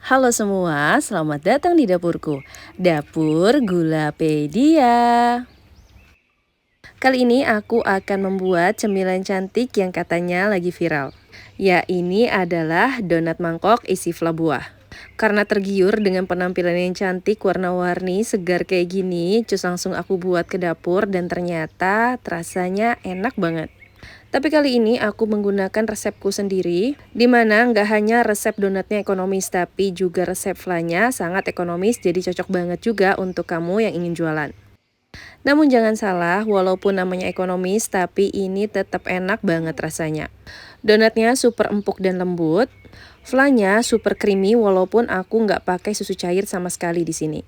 Halo semua, selamat datang di dapurku, Dapur Gulapedia. Kali ini aku akan membuat cemilan cantik yang katanya lagi viral. Ya, ini adalah donat mangkok isi fla buah. Karena tergiur dengan penampilan yang cantik, warna-warni, segar kayak gini, cus langsung aku buat ke dapur dan ternyata rasanya enak banget. Tapi kali ini aku menggunakan resepku sendiri, di mana nggak hanya resep donatnya ekonomis, tapi juga resep flanya sangat ekonomis, jadi cocok banget juga untuk kamu yang ingin jualan. Namun jangan salah, walaupun namanya ekonomis, tapi ini tetap enak banget rasanya. Donatnya super empuk dan lembut, flanya super creamy walaupun aku nggak pakai susu cair sama sekali di sini.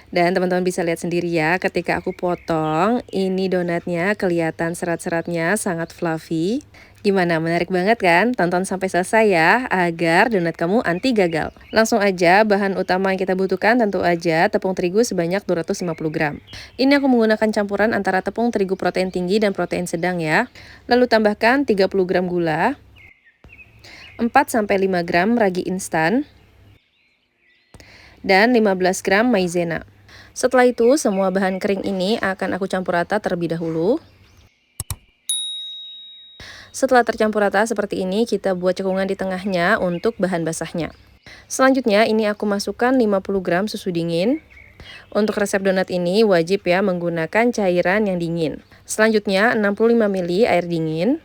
Dan teman-teman bisa lihat sendiri ya, ketika aku potong, ini donatnya kelihatan serat-seratnya sangat fluffy. Gimana, menarik banget kan? Tonton sampai selesai ya, agar donat kamu anti gagal. Langsung aja, bahan utama yang kita butuhkan tentu aja tepung terigu sebanyak 250 gram. Ini aku menggunakan campuran antara tepung terigu protein tinggi dan protein sedang ya. Lalu tambahkan 30 gram gula, 4-5 gram ragi instan, dan 15 gram maizena. Setelah itu, semua bahan kering ini akan aku campur rata terlebih dahulu. Setelah tercampur rata seperti ini, kita buat cekungan di tengahnya untuk bahan basahnya. Selanjutnya, ini aku masukkan 50 gram susu dingin. Untuk resep donat ini wajib ya menggunakan cairan yang dingin. Selanjutnya, 65 ml air dingin.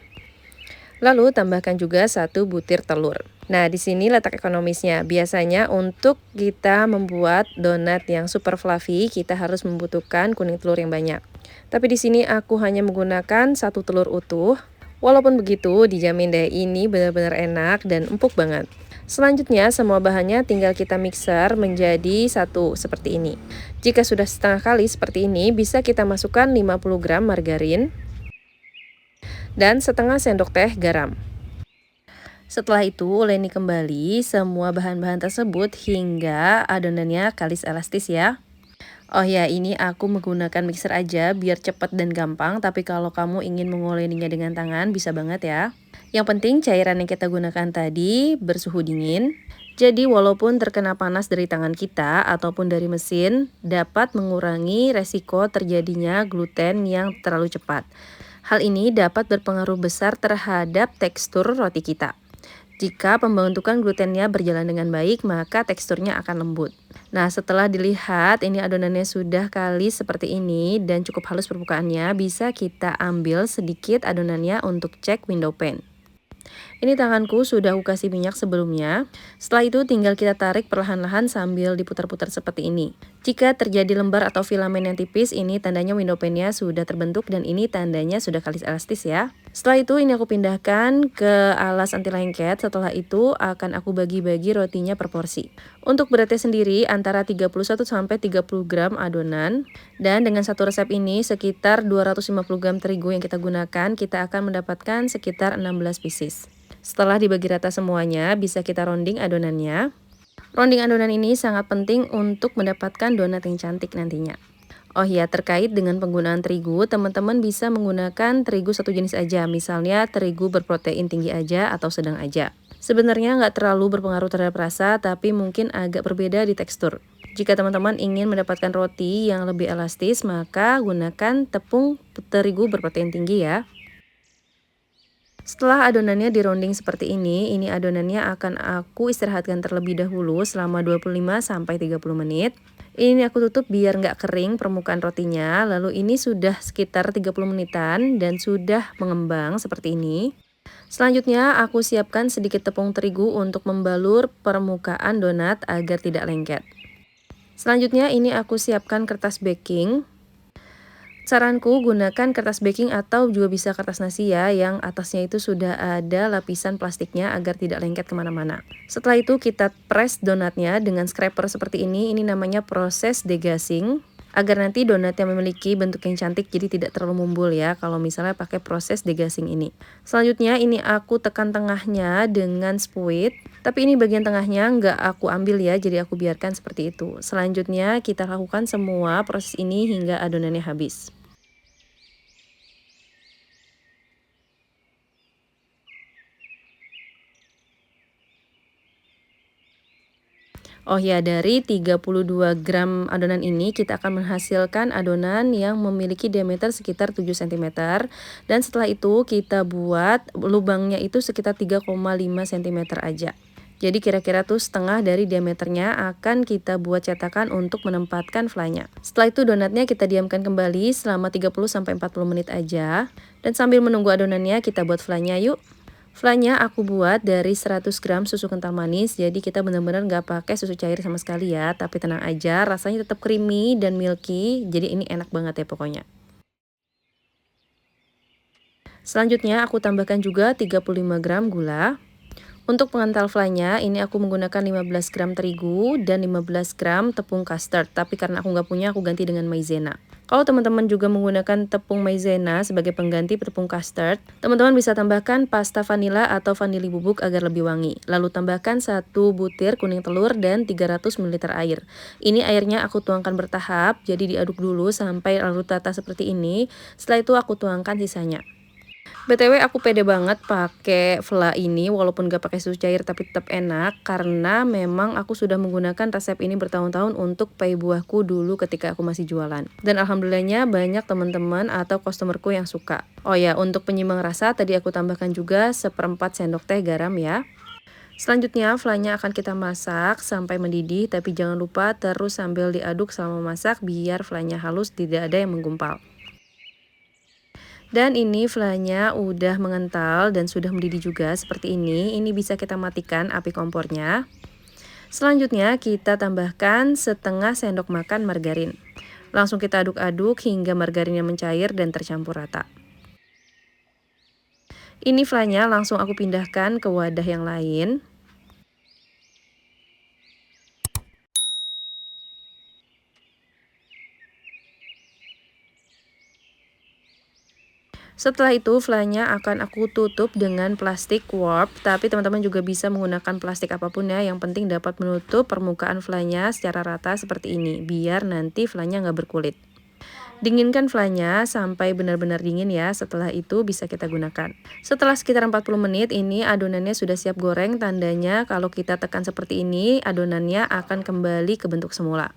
Lalu tambahkan juga 1 butir telur. Nah, di sini letak ekonomisnya. Biasanya untuk kita membuat donat yang super fluffy, kita harus membutuhkan kuning telur yang banyak. Tapi di sini aku hanya menggunakan 1 telur utuh. Walaupun begitu, dijamin deh ini benar-benar enak dan empuk banget. Selanjutnya, semua bahannya tinggal kita mixer menjadi satu seperti ini. Jika sudah setengah kali seperti ini, bisa kita masukkan 50 gram margarin dan setengah sendok teh garam. Setelah itu, uleni kembali semua bahan-bahan tersebut hingga adonannya kalis elastis ya. Oh ya, ini aku menggunakan mixer aja biar cepat dan gampang, tapi kalau kamu ingin menguleninya dengan tangan bisa banget ya. Yang penting cairan yang kita gunakan tadi bersuhu dingin. Jadi walaupun terkena panas dari tangan kita ataupun dari mesin, dapat mengurangi resiko terjadinya gluten yang terlalu cepat. Hal ini dapat berpengaruh besar terhadap tekstur roti kita. Jika pembentukan glutennya berjalan dengan baik, maka teksturnya akan lembut. Nah, setelah dilihat ini adonannya sudah kalis seperti ini dan cukup halus permukaannya, bisa kita ambil sedikit adonannya untuk cek window pan. Ini tanganku sudah aku kasih minyak sebelumnya. Setelah itu tinggal kita tarik perlahan-lahan sambil diputar-putar seperti ini. Jika terjadi lembar atau filamen yang tipis, ini tandanya window pan-nya sudah terbentuk dan ini tandanya sudah kalis elastis ya. Setelah itu ini aku pindahkan ke alas anti lengket. Setelah itu akan aku bagi-bagi rotinya per porsi. Untuk beratnya sendiri antara 31-30 gram adonan. Dan dengan satu resep ini sekitar 250 gram terigu yang kita gunakan, kita akan mendapatkan sekitar 16 pieces. Setelah dibagi rata semuanya, bisa kita rounding adonannya. Rounding adonan ini sangat penting untuk mendapatkan donat yang cantik nantinya. Oh ya, terkait dengan penggunaan terigu, teman-teman bisa menggunakan terigu satu jenis aja, misalnya terigu berprotein tinggi aja atau sedang aja. Sebenarnya nggak terlalu berpengaruh terhadap rasa, tapi mungkin agak berbeda di tekstur. Jika teman-teman ingin mendapatkan roti yang lebih elastis, maka gunakan tepung terigu berprotein tinggi ya. Setelah adonannya di rounding seperti ini adonannya akan aku istirahatkan terlebih dahulu selama 25-30 menit. Ini aku tutup biar nggak kering permukaan rotinya, lalu ini sudah sekitar 30 menitan dan sudah mengembang seperti ini. Selanjutnya aku siapkan sedikit tepung terigu untuk membalur permukaan donat agar tidak lengket. Selanjutnya ini aku siapkan kertas baking. Saranku gunakan kertas baking atau juga bisa kertas nasi ya, yang atasnya itu sudah ada lapisan plastiknya agar tidak lengket kemana-mana. Setelah itu kita press donatnya dengan scraper seperti ini namanya proses degazing. Agar nanti donatnya memiliki bentuk yang cantik jadi tidak terlalu mumbul ya kalau misalnya pakai proses degazing ini. Selanjutnya ini aku tekan tengahnya dengan spuit. Tapi ini bagian tengahnya nggak aku ambil ya, jadi aku biarkan seperti itu. Selanjutnya kita lakukan semua proses ini hingga adonannya habis. Oh ya, dari 32 gram adonan ini kita akan menghasilkan adonan yang memiliki diameter sekitar 7 cm. Dan setelah itu kita buat lubangnya itu sekitar 3,5 cm aja. Jadi kira-kira tuh setengah dari diameternya akan kita buat cetakan untuk menempatkan flanya. Setelah itu donatnya kita diamkan kembali selama 30-40 menit aja. Dan sambil menunggu adonannya kita buat flanya yuk. Flanya aku buat dari 100 gram susu kental manis, jadi kita benar-benar nggak pakai susu cair sama sekali ya. Tapi tenang aja, rasanya tetap creamy dan milky, jadi ini enak banget ya pokoknya. Selanjutnya aku tambahkan juga 35 gram gula. Untuk pengental flanya, ini aku menggunakan 15 gram terigu dan 15 gram tepung custard. Tapi karena aku nggak punya, aku ganti dengan maizena. Kalau teman-teman juga menggunakan tepung maizena sebagai pengganti tepung custard, teman-teman bisa tambahkan pasta vanila atau vanili bubuk agar lebih wangi. Lalu tambahkan 1 butir kuning telur dan 300 ml air. Ini airnya aku tuangkan bertahap, jadi diaduk dulu sampai larut rata seperti ini. Setelah itu aku tuangkan sisanya. BTW aku pede banget pakai vla ini walaupun gak pakai susu cair tapi tetap enak karena memang aku sudah menggunakan resep ini bertahun-tahun untuk pai buahku dulu ketika aku masih jualan. Dan alhamdulillahnya banyak teman-teman atau customerku yang suka. Oh ya, untuk penyimbang rasa tadi aku tambahkan juga 1/4 sendok teh garam ya. Selanjutnya flanya akan kita masak sampai mendidih, tapi jangan lupa terus sambil diaduk selama masak biar flanya halus, tidak ada yang menggumpal. Dan ini flanya udah mengental dan sudah mendidih juga seperti ini. Ini bisa kita matikan api kompornya. Selanjutnya kita tambahkan setengah sendok makan margarin. Langsung kita aduk-aduk hingga margarinnya mencair dan tercampur rata. Ini flanya langsung aku pindahkan ke wadah yang lain. Setelah itu flanya akan aku tutup dengan plastik warp, tapi teman-teman juga bisa menggunakan plastik apapun ya, yang penting dapat menutup permukaan flanya secara rata seperti ini, biar nanti flanya nggak berkulit. Dinginkan flanya sampai benar-benar dingin ya, setelah itu bisa kita gunakan. Setelah sekitar 40 menit ini adonannya sudah siap goreng, tandanya kalau kita tekan seperti ini adonannya akan kembali ke bentuk semula.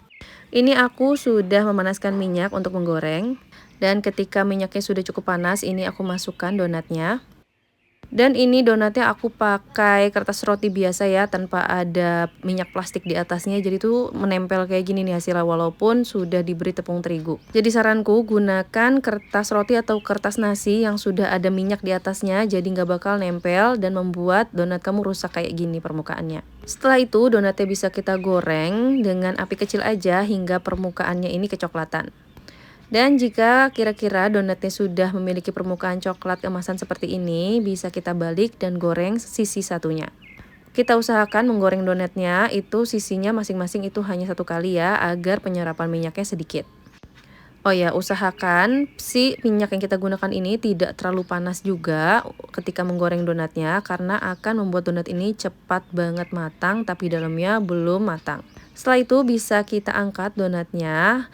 Ini aku sudah memanaskan minyak untuk menggoreng. Dan ketika minyaknya sudah cukup panas, ini aku masukkan donatnya. Dan ini donatnya aku pakai kertas roti biasa ya, tanpa ada minyak plastik di atasnya. Jadi tuh menempel kayak gini nih hasilnya walaupun sudah diberi tepung terigu. Jadi saranku gunakan kertas roti atau kertas nasi yang sudah ada minyak di atasnya. Jadi nggak bakal nempel dan membuat donat kamu rusak kayak gini permukaannya. Setelah itu donatnya bisa kita goreng dengan api kecil aja hingga permukaannya ini kecoklatan. Dan jika kira-kira donatnya sudah memiliki permukaan coklat kemasan seperti ini, bisa kita balik dan goreng sisi satunya. Kita usahakan menggoreng donatnya itu sisinya masing-masing itu hanya 1 kali ya, agar penyerapan minyaknya sedikit. Oh ya, usahakan si minyak yang kita gunakan ini tidak terlalu panas juga ketika menggoreng donatnya, karena akan membuat donat ini cepat banget matang tapi dalamnya belum matang. Setelah itu bisa kita angkat donatnya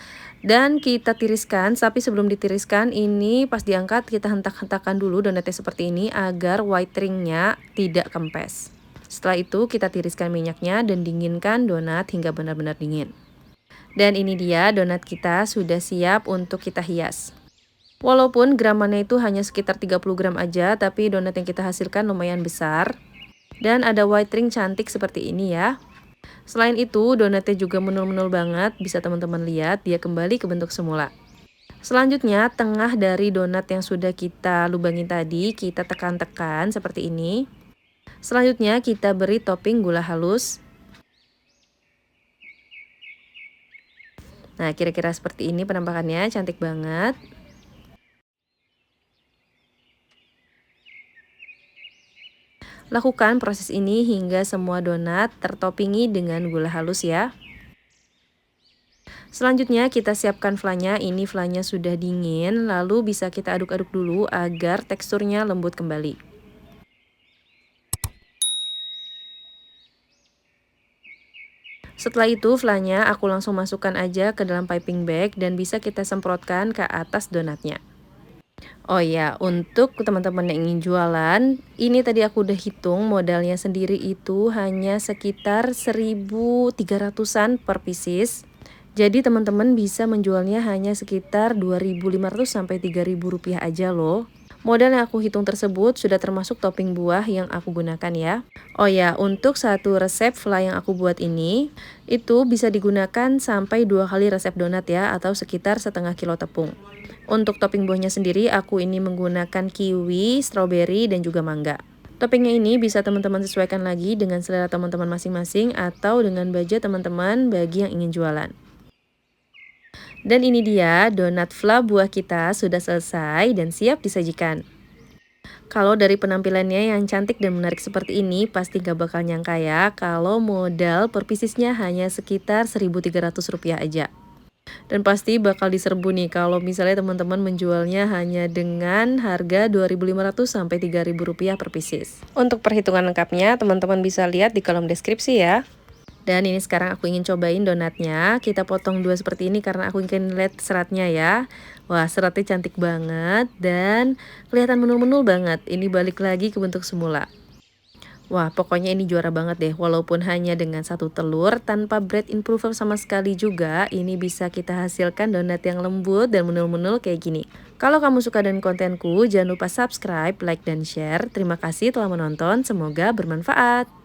dan kita tiriskan, tapi sebelum ditiriskan ini pas diangkat kita hentak-hentakan dulu donatnya seperti ini agar white ringnya tidak kempes. Setelah itu kita tiriskan minyaknya dan dinginkan donat hingga benar-benar dingin. Dan ini dia donat kita sudah siap untuk kita hias. Walaupun gramannya itu hanya sekitar 30 gram aja, tapi donat yang kita hasilkan lumayan besar. Dan ada white ring cantik seperti ini ya. Selain itu, donatnya juga menul-menul banget, bisa teman-teman lihat, dia kembali ke bentuk semula. Selanjutnya, tengah dari donat yang sudah kita lubangin tadi, kita tekan-tekan seperti ini. Selanjutnya, kita beri topping gula halus. Nah, kira-kira seperti ini penampakannya, cantik banget. Lakukan proses ini hingga semua donat tertoppingi dengan gula halus ya. Selanjutnya kita siapkan flanya, ini flanya sudah dingin, lalu bisa kita aduk-aduk dulu agar teksturnya lembut kembali. Setelah itu flanya aku langsung masukkan aja ke dalam piping bag dan bisa kita semprotkan ke atas donatnya. Oh ya, untuk teman-teman yang ingin jualan, ini tadi aku udah hitung modalnya sendiri itu hanya sekitar 1.300-an per pieces. Jadi teman-teman bisa menjualnya hanya sekitar 2.500 sampai 3.000 rupiah aja loh. Modal yang aku hitung tersebut sudah termasuk topping buah yang aku gunakan ya. Oh ya, untuk satu resep fly yang aku buat ini, itu bisa digunakan sampai 2 kali resep donat ya, atau sekitar setengah kilo tepung. Untuk topping buahnya sendiri, aku ini menggunakan kiwi, stroberi, dan juga mangga. Toppingnya ini bisa teman-teman sesuaikan lagi dengan selera teman-teman masing-masing atau dengan budget teman-teman bagi yang ingin jualan. Dan ini dia, donat fla buah kita sudah selesai dan siap disajikan. Kalau dari penampilannya yang cantik dan menarik seperti ini, pasti gak bakal nyangka ya kalau modal per piecesnya hanya sekitar Rp1.300 aja. Dan pasti bakal diserbu nih kalau misalnya teman-teman menjualnya hanya dengan harga Rp2.500 sampai Rp3.000 per pieces. Untuk perhitungan lengkapnya, teman-teman bisa lihat di kolom deskripsi ya. Dan ini sekarang aku ingin cobain donatnya. Kita potong dua seperti ini karena aku ingin lihat seratnya ya. Wah, seratnya cantik banget dan kelihatan menul-menul banget. Ini balik lagi ke bentuk semula. Wah, pokoknya ini juara banget deh. Walaupun hanya dengan satu telur, tanpa bread improver sama sekali juga, ini bisa kita hasilkan donat yang lembut dan menul-menul kayak gini. Kalau kamu suka dengan kontenku, jangan lupa subscribe, like, dan share. Terima kasih telah menonton, semoga bermanfaat.